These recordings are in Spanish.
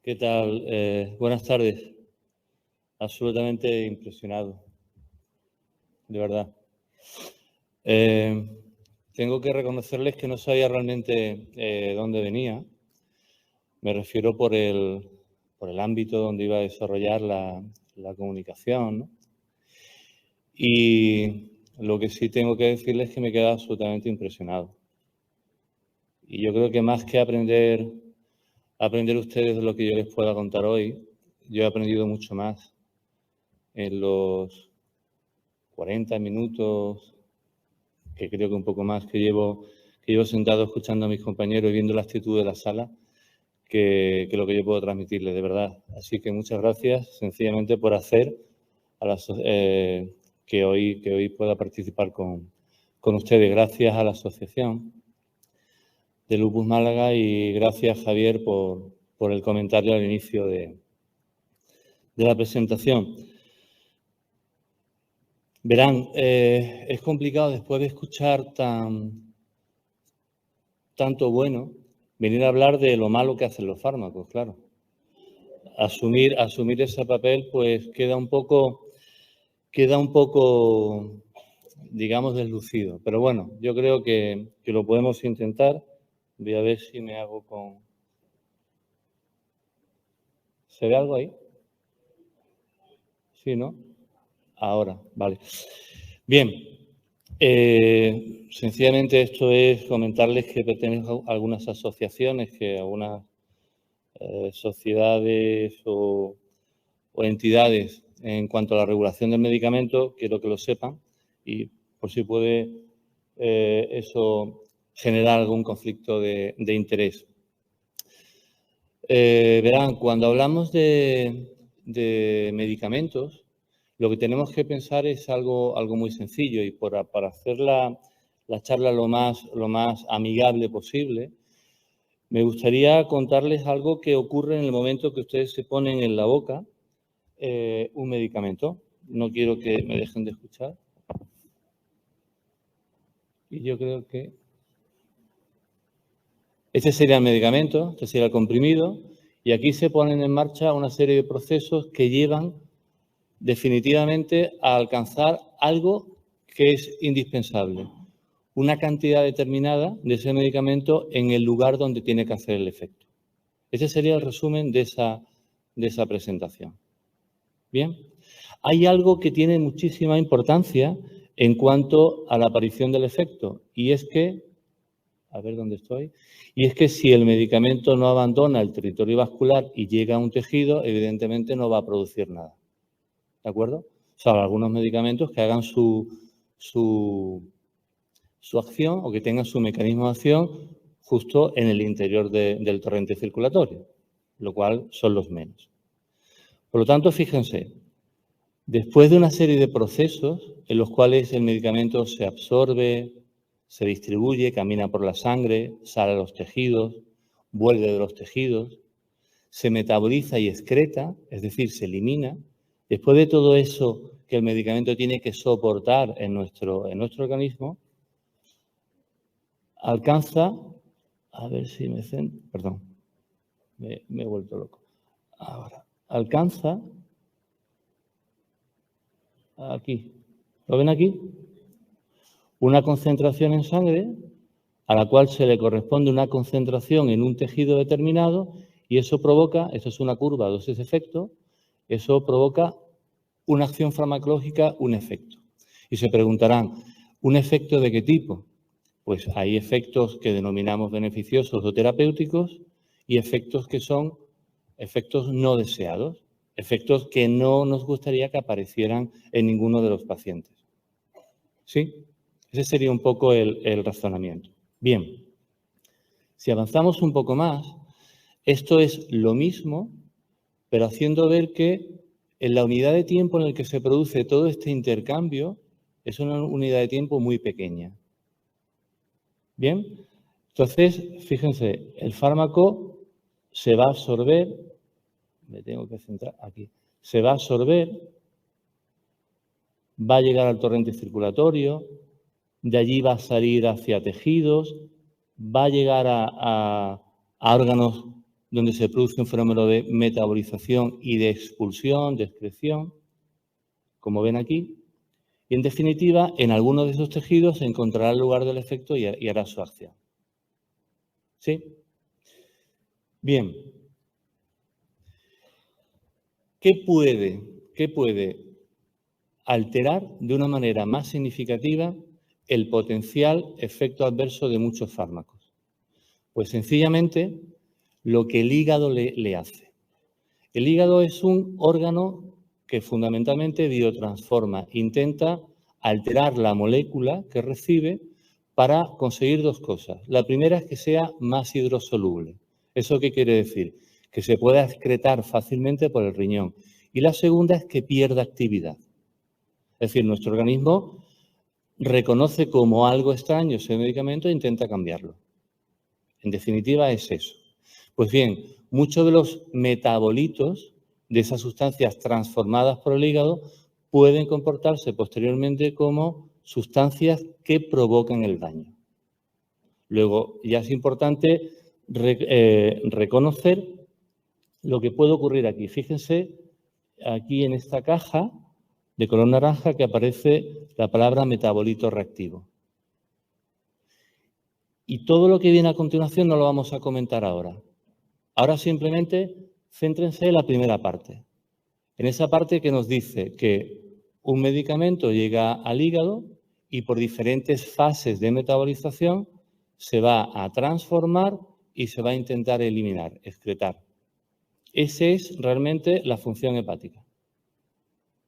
¿Qué tal? Buenas tardes. Absolutamente impresionado, de verdad. Tengo que reconocerles que no sabía realmente dónde venía. Me refiero por el ámbito donde iba a desarrollar la comunicación, ¿no? Y lo que sí tengo que decirles es que me he quedado absolutamente impresionado. Y yo creo que más que aprender ustedes de lo que yo les pueda contar hoy, yo he aprendido mucho más en los 40 minutos, que creo que un poco más, que llevo sentado escuchando a mis compañeros y viendo la actitud de la sala, que lo que yo puedo transmitirles, de verdad. Así que muchas gracias, sencillamente, por hacer que hoy pueda participar con ustedes. Gracias a la Asociación de Lupus Málaga y gracias, Javier, por el comentario al inicio de la presentación. Verán, es complicado después de escuchar tanto bueno venir a hablar de lo malo que hacen los fármacos, claro. Asumir ese papel, pues queda un poco, digamos, deslucido. Pero bueno, yo creo que lo podemos intentar. Voy a ver si me hago con... ¿Se ve algo ahí? Sí, ¿no? Ahora, vale. Bien. Sencillamente esto es comentarles que pertenezco a algunas asociaciones, que algunas sociedades o entidades en cuanto a la regulación del medicamento, quiero que lo sepan y por si puede eso generar algún conflicto de interés. Verán, cuando hablamos de medicamentos, lo que tenemos que pensar es algo muy sencillo y para hacer la charla lo más amigable posible, me gustaría contarles algo que ocurre en el momento que ustedes se ponen en la boca un medicamento. No quiero que me dejen de escuchar. Y yo creo que este sería el medicamento, este sería el comprimido, y aquí se ponen en marcha una serie de procesos que llevan definitivamente a alcanzar algo que es indispensable, una cantidad determinada de ese medicamento en el lugar donde tiene que hacer el efecto. Ese sería el resumen de esa presentación. Bien, hay algo que tiene muchísima importancia en cuanto a la aparición del efecto y es que, a ver dónde estoy, y es que si el medicamento no abandona el territorio vascular y llega a un tejido, evidentemente no va a producir nada. ¿De acuerdo? O sea, algunos medicamentos que hagan su acción o que tengan su mecanismo de acción justo en el interior del torrente circulatorio, lo cual son los menos. Por lo tanto, fíjense, después de una serie de procesos en los cuales el medicamento se absorbe, se distribuye, camina por la sangre, sale a los tejidos, vuelve de los tejidos, se metaboliza y excreta, es decir, se elimina. Después de todo eso que el medicamento tiene que soportar en nuestro organismo, alcanza, a ver si me centro, perdón, me he vuelto loco. Ahora, alcanza aquí, ¿lo ven aquí? Una concentración en sangre a la cual se le corresponde una concentración en un tejido determinado y eso provoca, eso es una curva dosis-efecto, eso provoca una acción farmacológica, un efecto. Y se preguntarán, ¿un efecto de qué tipo? Pues hay efectos que denominamos beneficiosos o terapéuticos y efectos que son efectos no deseados, efectos que no nos gustaría que aparecieran en ninguno de los pacientes. ¿Sí? Ese sería un poco el razonamiento. Bien, si avanzamos un poco más, esto es lo mismo, pero haciendo ver que en la unidad de tiempo en el que se produce todo este intercambio es una unidad de tiempo muy pequeña. Bien, entonces, fíjense, el fármaco se va a absorber, me tengo que centrar aquí, se va a absorber, va a llegar al torrente circulatorio, de allí va a salir hacia tejidos, va a llegar a órganos donde se produce un fenómeno de metabolización y de expulsión, de excreción, como ven aquí. Y, en definitiva, en algunos de esos tejidos se encontrará el lugar del efecto y hará su acción. ¿Sí? Bien. ¿Qué puede alterar de una manera más significativa el potencial efecto adverso de muchos fármacos? Pues sencillamente lo que el hígado le hace. El hígado es un órgano que fundamentalmente biotransforma, intenta alterar la molécula que recibe para conseguir dos cosas. La primera es que sea más hidrosoluble. ¿Eso qué quiere decir? Que se pueda excretar fácilmente por el riñón. Y la segunda es que pierda actividad. Es decir, nuestro organismo reconoce como algo extraño ese medicamento e intenta cambiarlo. En definitiva, es eso. Pues bien, muchos de los metabolitos de esas sustancias transformadas por el hígado pueden comportarse posteriormente como sustancias que provocan el daño. Luego, ya es importante reconocer lo que puede ocurrir aquí. Fíjense aquí en esta caja de color naranja que aparece la palabra metabolito reactivo. Y todo lo que viene a continuación no lo vamos a comentar ahora. Ahora simplemente céntrense en la primera parte. En esa parte que nos dice que un medicamento llega al hígado y por diferentes fases de metabolización se va a transformar y se va a intentar eliminar, excretar. Esa es realmente la función hepática.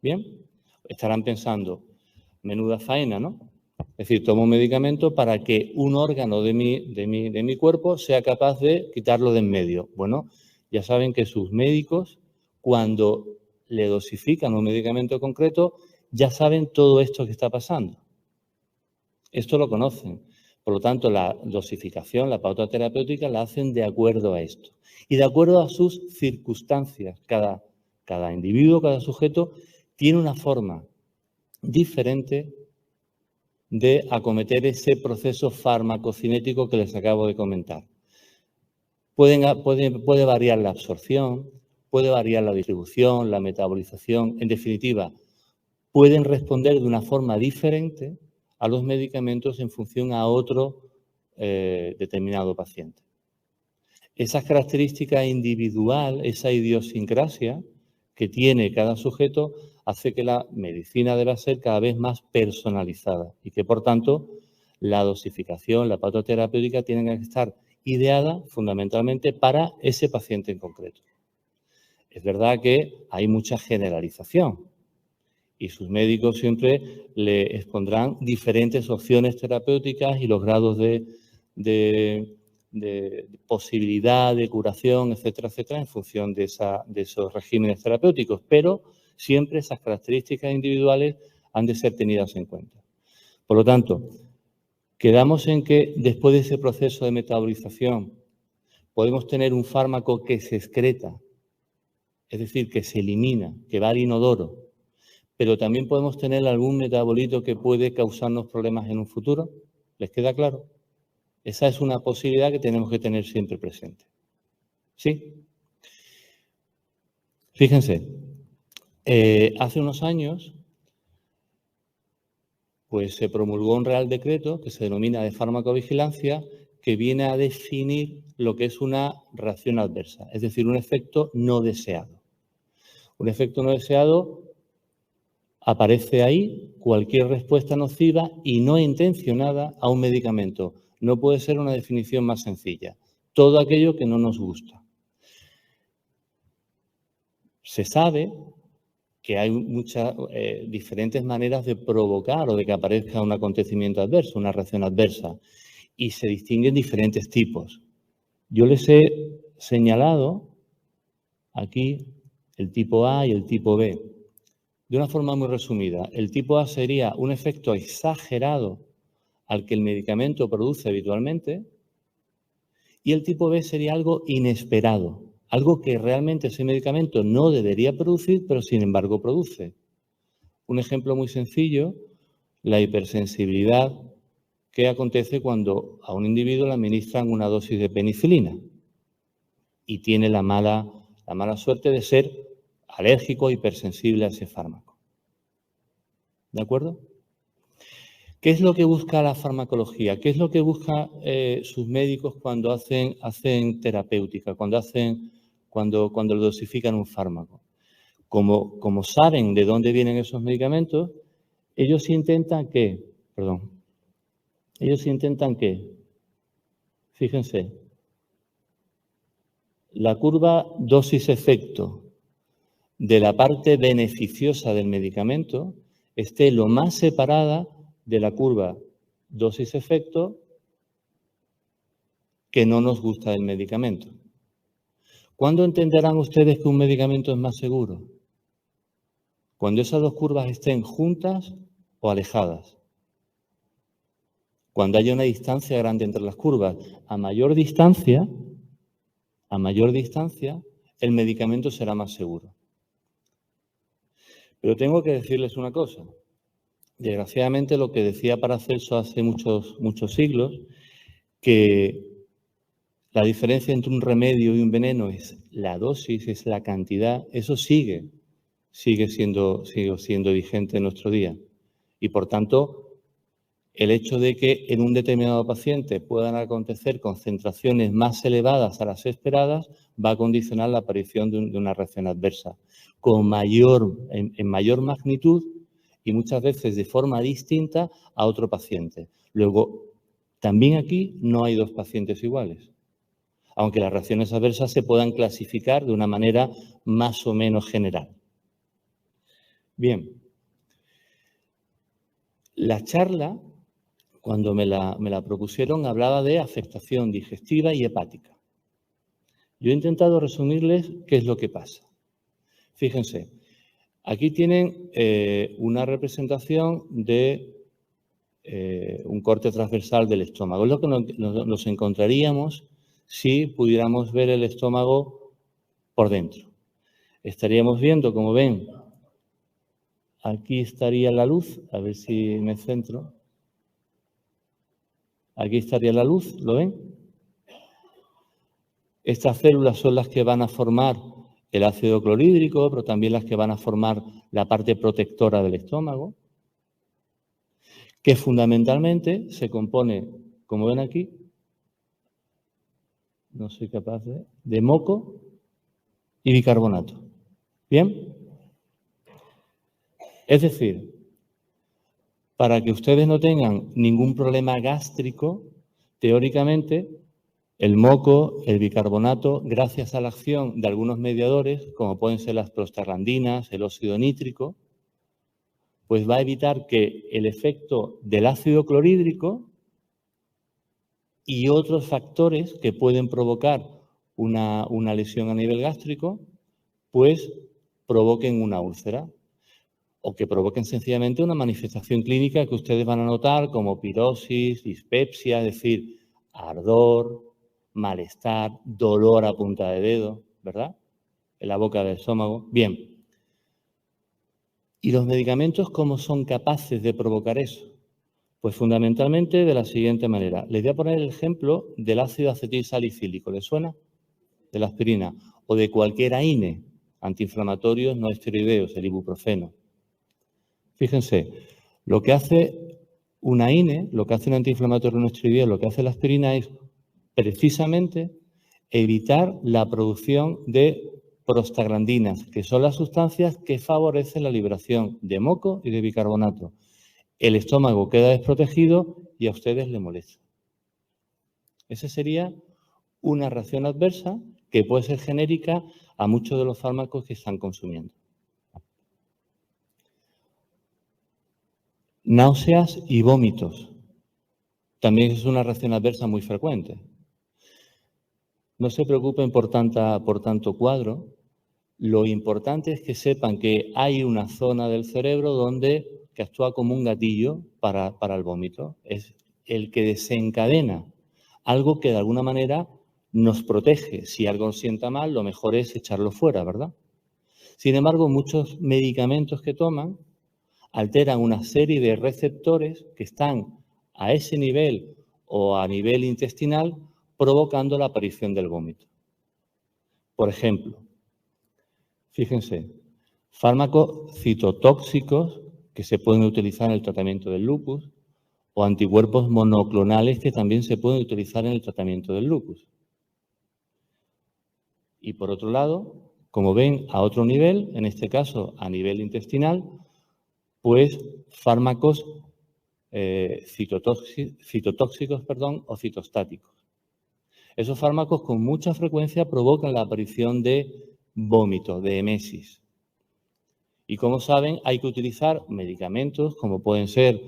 ¿Bien? Estarán pensando, menuda faena, ¿no? Es decir, tomo un medicamento para que un órgano de mi cuerpo sea capaz de quitarlo de en medio. Bueno, ya saben que sus médicos, cuando le dosifican un medicamento concreto, ya saben todo esto que está pasando. Esto lo conocen. Por lo tanto, la dosificación, la pauta terapéutica, la hacen de acuerdo a esto. Y de acuerdo a sus circunstancias. Cada individuo, cada sujeto, tiene una forma diferente de acometer ese proceso farmacocinético que les acabo de comentar. Puede variar la absorción, puede variar la distribución, la metabolización. En definitiva, pueden responder de una forma diferente a los medicamentos en función a otro determinado paciente. Esa característica individual, esa idiosincrasia que tiene cada sujeto, hace que la medicina deba ser cada vez más personalizada y que, por tanto, la dosificación, la pauta terapéutica tienen que estar ideada fundamentalmente para ese paciente en concreto. Es verdad que hay mucha generalización y sus médicos siempre le expondrán diferentes opciones terapéuticas y los grados de posibilidad de curación, etcétera, etcétera, en función de esos regímenes terapéuticos, pero siempre esas características individuales han de ser tenidas en cuenta. Por lo tanto, quedamos en que después de ese proceso de metabolización podemos tener un fármaco que se excreta, es decir, que se elimina, que va al inodoro, pero también podemos tener algún metabolito que puede causarnos problemas en un futuro. ¿Les queda claro? Esa es una posibilidad que tenemos que tener siempre presente. ¿Sí? Fíjense, hace unos años pues se promulgó un Real Decreto que se denomina de farmacovigilancia, que viene a definir lo que es una reacción adversa, es decir, un efecto no deseado. Un efecto no deseado aparece ahí cualquier respuesta nociva y no intencionada a un medicamento. No puede ser una definición más sencilla. Todo aquello que no nos gusta. Se sabe que hay muchas diferentes maneras de provocar o de que aparezca un acontecimiento adverso, una reacción adversa, y se distinguen diferentes tipos. Yo les he señalado aquí el tipo A y el tipo B. De una forma muy resumida, el tipo A sería un efecto exagerado al que el medicamento produce habitualmente y el tipo B sería algo inesperado, algo que realmente ese medicamento no debería producir, pero sin embargo produce. Un ejemplo muy sencillo, la hipersensibilidad que acontece cuando a un individuo le administran una dosis de penicilina. y tiene la mala suerte de ser alérgico o hipersensible a ese fármaco. ¿De acuerdo? ¿Qué es lo que busca la farmacología? ¿Qué es lo que buscan sus médicos cuando hacen terapéutica, cuando le dosifican un fármaco? Como saben de dónde vienen esos medicamentos, ellos intentan que, fíjense, la curva dosis-efecto de la parte beneficiosa del medicamento esté lo más separada de la curva dosis-efecto que no nos gusta del medicamento. ¿Cuándo entenderán ustedes que un medicamento es más seguro? Cuando esas dos curvas estén juntas o alejadas. Cuando haya una distancia grande entre las curvas. A mayor distancia, el medicamento será más seguro. Pero tengo que decirles una cosa. Desgraciadamente, lo que decía Paracelso hace muchos siglos, que la diferencia entre un remedio y un veneno es la dosis, es la cantidad, eso sigue siendo vigente en nuestro día. Y, por tanto, el hecho de que en un determinado paciente puedan acontecer concentraciones más elevadas a las esperadas va a condicionar la aparición de una reacción adversa en mayor magnitud y muchas veces de forma distinta a otro paciente. Luego, también aquí no hay dos pacientes iguales, aunque las reacciones adversas se puedan clasificar de una manera más o menos general. Bien, la charla, cuando me la propusieron, hablaba de afectación digestiva y hepática. Yo he intentado resumirles qué es lo que pasa. Fíjense, aquí tienen una representación de un corte transversal del estómago. Es lo que nos encontraríamos si pudiéramos ver el estómago por dentro. Estaríamos viendo, como ven, aquí estaría la luz, a ver si me centro. Aquí estaría la luz, ¿lo ven? Estas células son las que van a formar el ácido clorhídrico, pero también las que van a formar la parte protectora del estómago, que fundamentalmente se compone, como ven aquí, no soy capaz de moco y bicarbonato. ¿Bien? Es decir, para que ustedes no tengan ningún problema gástrico, teóricamente, el moco, el bicarbonato, gracias a la acción de algunos mediadores, como pueden ser las prostaglandinas, el óxido nítrico, pues va a evitar que el efecto del ácido clorhídrico y otros factores que pueden provocar una lesión a nivel gástrico, pues provoquen una úlcera o que provoquen sencillamente una manifestación clínica que ustedes van a notar como pirosis, dispepsia, es decir, ardor, malestar, dolor a punta de dedo, ¿verdad? En la boca del estómago. Bien. ¿Y los medicamentos cómo son capaces de provocar eso? Pues fundamentalmente de la siguiente manera. Les voy a poner el ejemplo del ácido acetilsalicílico. ¿Les suena? De la aspirina. O de cualquier AINE, antiinflamatorios no esteroideos, el ibuprofeno. Fíjense, lo que hace una AINE, lo que hace un antiinflamatorio no esteroideo, lo que hace la aspirina es precisamente evitar la producción de prostaglandinas, que son las sustancias que favorecen la liberación de moco y de bicarbonato. El estómago queda desprotegido y a ustedes les molesta. Esa sería una reacción adversa que puede ser genérica a muchos de los fármacos que están consumiendo. Náuseas y vómitos. También es una reacción adversa muy frecuente. No se preocupen por tanto cuadro. Lo importante es que sepan que hay una zona del cerebro que actúa como un gatillo para el vómito. Es el que desencadena algo que de alguna manera nos protege. Si algo nos sienta mal, lo mejor es echarlo fuera, ¿verdad? Sin embargo, muchos medicamentos que toman alteran una serie de receptores que están a ese nivel o a nivel intestinal, provocando la aparición del vómito. Por ejemplo, fíjense, fármacos citotóxicos que se pueden utilizar en el tratamiento del lupus o anticuerpos monoclonales que también se pueden utilizar en el tratamiento del lupus. Y por otro lado, como ven, a otro nivel, en este caso a nivel intestinal, pues fármacos citotóxicos o citostáticos. Esos fármacos con mucha frecuencia provocan la aparición de vómito, de emesis. Y como saben, hay que utilizar medicamentos como pueden ser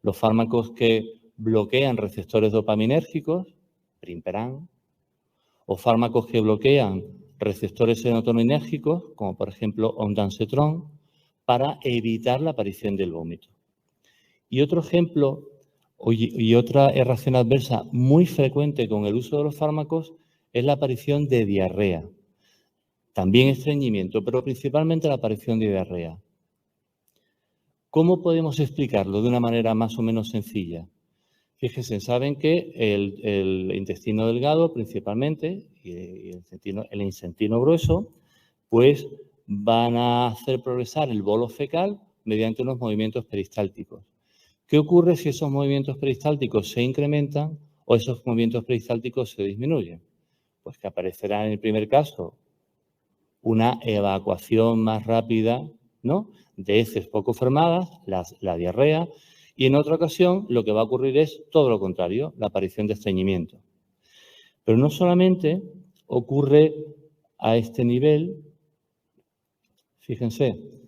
los fármacos que bloquean receptores dopaminérgicos, Primperan, o fármacos que bloquean receptores serotoninérgicos, como por ejemplo ondansetron, para evitar la aparición del vómito. Y otro ejemplo y otra reacción adversa muy frecuente con el uso de los fármacos es la aparición de diarrea. También estreñimiento, pero principalmente la aparición de diarrea. ¿Cómo podemos explicarlo de una manera más o menos sencilla? Fíjense, saben que el intestino delgado principalmente y el intestino grueso, pues van a hacer progresar el bolo fecal mediante unos movimientos peristálticos. ¿Qué ocurre si esos movimientos peristálticos se incrementan o esos movimientos peristálticos se disminuyen? Pues que aparecerá en el primer caso una evacuación más rápida, ¿no?, de heces poco formadas, la diarrea, y en otra ocasión lo que va a ocurrir es todo lo contrario, la aparición de estreñimiento. Pero no solamente ocurre a este nivel, fíjense,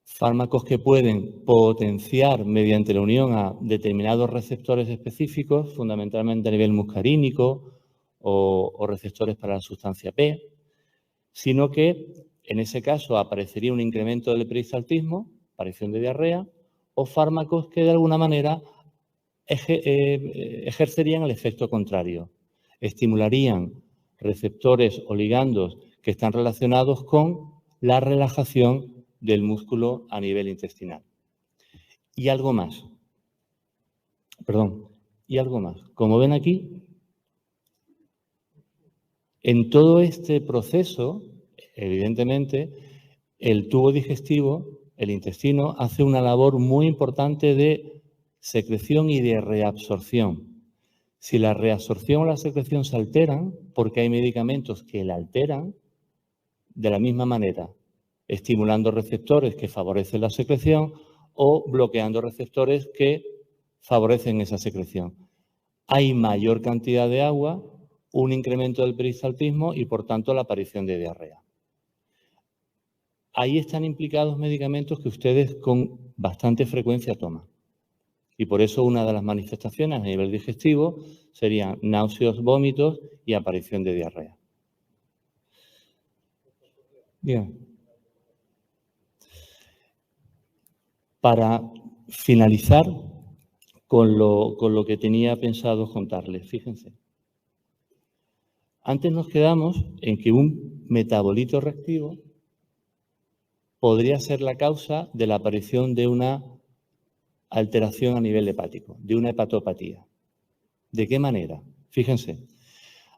fármacos que pueden potenciar mediante la unión a determinados receptores específicos, fundamentalmente a nivel muscarínico o receptores para la sustancia P, sino que en ese caso aparecería un incremento del peristaltismo, aparición de diarrea, o fármacos que de alguna manera ejercerían el efecto contrario, estimularían receptores o ligandos que están relacionados con la relajación del músculo a nivel intestinal. Y algo más. Como ven aquí, en todo este proceso, evidentemente, el tubo digestivo, el intestino, hace una labor muy importante de secreción y de reabsorción. Si la reabsorción o la secreción se alteran, porque hay medicamentos que la alteran, de la misma manera, estimulando receptores que favorecen la secreción o bloqueando receptores que favorecen esa secreción. Hay mayor cantidad de agua, un incremento del peristaltismo y, por tanto, la aparición de diarrea. Ahí están implicados medicamentos que ustedes con bastante frecuencia toman. Y por eso una de las manifestaciones a nivel digestivo serían náuseas, vómitos y aparición de diarrea. Bien. Para finalizar con lo que tenía pensado contarles, fíjense. Antes nos quedamos en que un metabolito reactivo podría ser la causa de la aparición de una alteración a nivel hepático, de una hepatopatía. ¿De qué manera? Fíjense,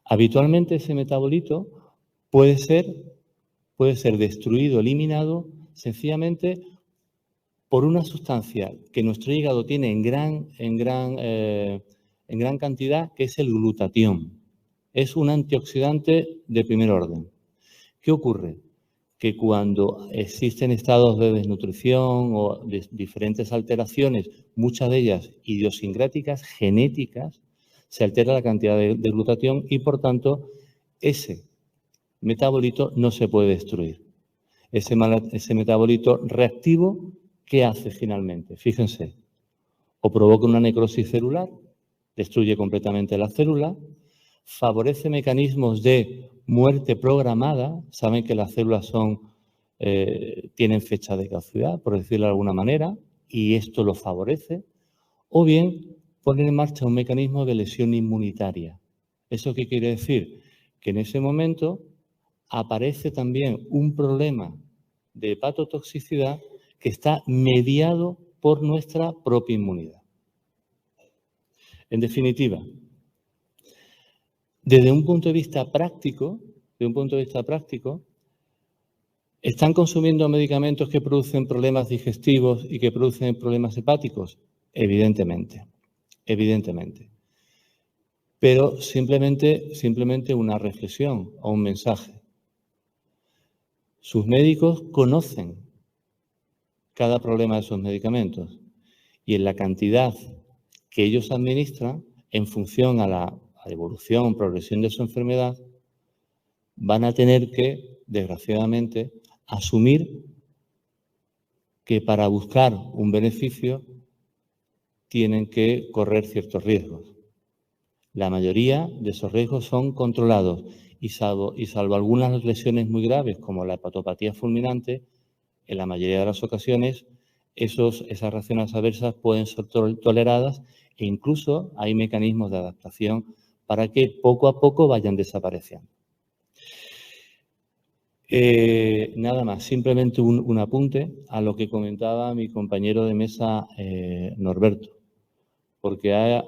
habitualmente ese metabolito puede ser destruido, eliminado, sencillamente por una sustancia que nuestro hígado tiene en gran cantidad, que es el glutatión. Es un antioxidante de primer orden. ¿Qué ocurre? Que cuando existen estados de desnutrición o de diferentes alteraciones, muchas de ellas idiosincráticas, genéticas, se altera la cantidad de glutatión y, por tanto, ese metabolito no se puede destruir. Ese metabolito reactivo, ¿qué hace finalmente? Fíjense, o provoca una necrosis celular, destruye completamente la célula, favorece mecanismos de muerte programada. Saben que las células tienen fecha de caducidad, por decirlo de alguna manera, y esto lo favorece. O bien poner en marcha un mecanismo de lesión inmunitaria. ¿Eso qué quiere decir? Que en ese momento aparece también un problema de hepatotoxicidad que está mediado por nuestra propia inmunidad. En definitiva, desde un punto de vista práctico, de un punto de vista práctico, ¿están consumiendo medicamentos que producen problemas digestivos y que producen problemas hepáticos? Evidentemente, evidentemente. Pero simplemente una reflexión o un mensaje. Sus médicos conocen cada problema de esos medicamentos y en la cantidad que ellos administran, en función a la evolución, progresión de su enfermedad, van a tener que, desgraciadamente, asumir que para buscar un beneficio tienen que correr ciertos riesgos. La mayoría de esos riesgos son controlados y salvo algunas lesiones muy graves como la hepatopatía fulminante, en la mayoría de las ocasiones esas reacciones adversas pueden ser toleradas e incluso hay mecanismos de adaptación para que poco a poco vayan desapareciendo. Nada más, simplemente un apunte a lo que comentaba mi compañero de mesa, Norberto, porque ha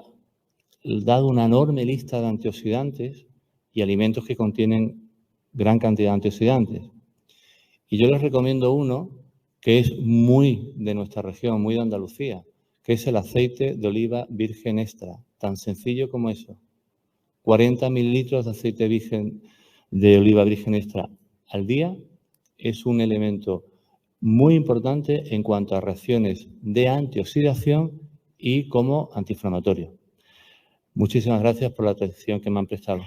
dado una enorme lista de antioxidantes y alimentos que contienen gran cantidad de antioxidantes. Y yo les recomiendo uno que es muy de nuestra región, muy de Andalucía, que es el aceite de oliva virgen extra, tan sencillo como eso. 40 mililitros de aceite virgen de oliva virgen extra al día es un elemento muy importante en cuanto a reacciones de antioxidación y como antiinflamatorio. Muchísimas gracias por la atención que me han prestado.